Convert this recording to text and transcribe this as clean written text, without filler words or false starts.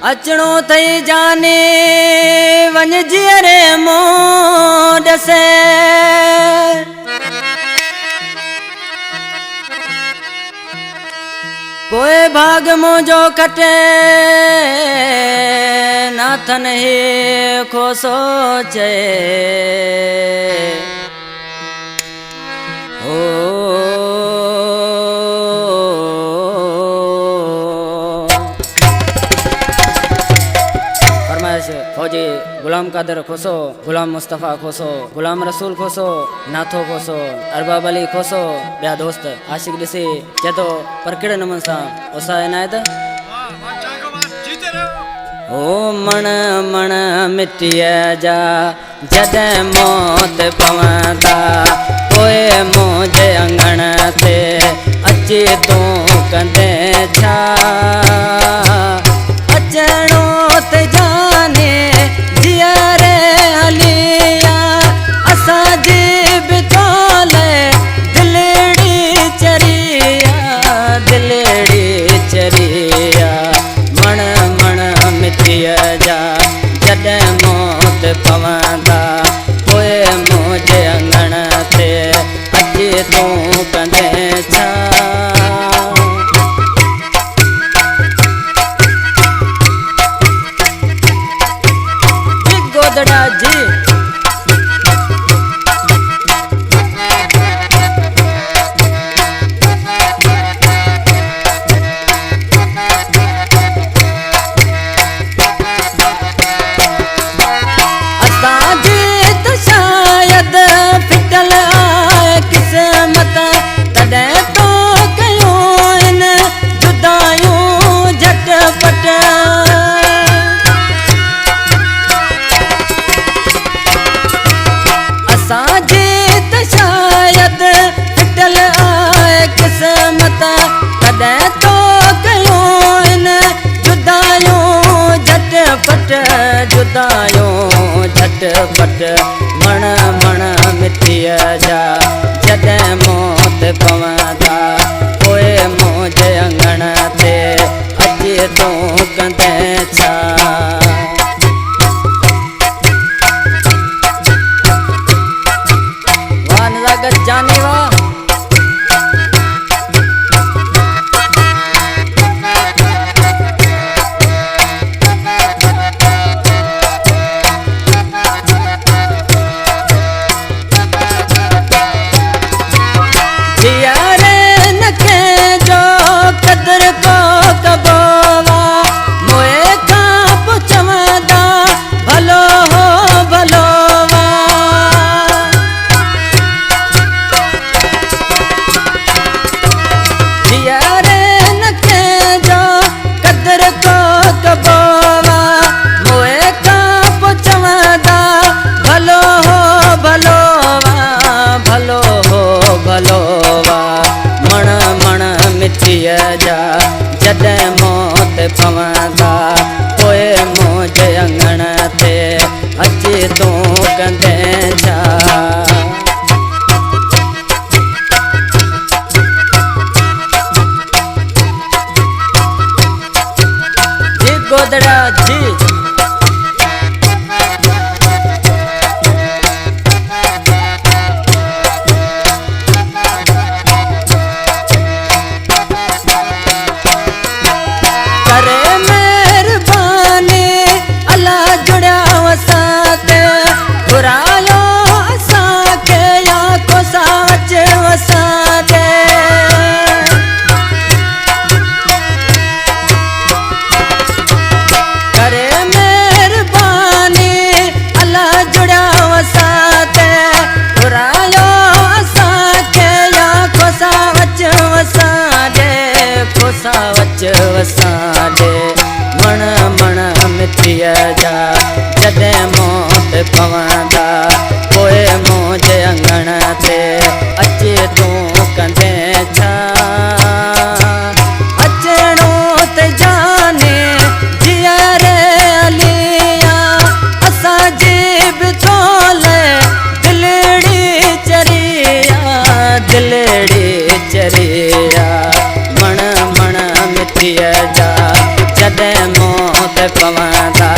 अचणो थई जाने वञ जीअरे मोड से पोए भाग मुंहिंजो कटे नाथन ही को सोचे ओ फौजी गुलाम कादर खोसो, गुलाम मुस्तफ़ा खोसो, गुलाम रसूल खोसो, नाथो खोसो, अरबाब अली खोसो, ॿिया दोस्त आशिक ॾिसी चए थो पर कहिड़े नमूने सां ओसा इनायत ओ मण मण मिटीअ जा जॾहिं मौत पवंदा पोइ मुंहिंजे अंगण ते अची तूं कंदे छा अचणो त जाने जीअरे हलिया असांजी बि तोले दिलड़ी चरिया मण मण मिटीअ जा जॾहिं मौत पवंदा पोइ मुंहिंजे अंगण ते अची तूं कंदे छा जी असांजी त शायद फिटल आहे किस्मत तॾहिं तो कयूं इन जुदायूं झटपट असांजी त शायद फिटल आहे किस्मत तॾहिं तो कयूं इन जुदायूं झटपट मण मण मिटीअ जा जॾहिं मौत पवंदा पोइ मुंहिंजे अंगण ते अची तूं कंदे छा जाने वा जियारे नखे जो कदर को कबोवा मोए खां पुछवंदा भलो हो भलो पवंदा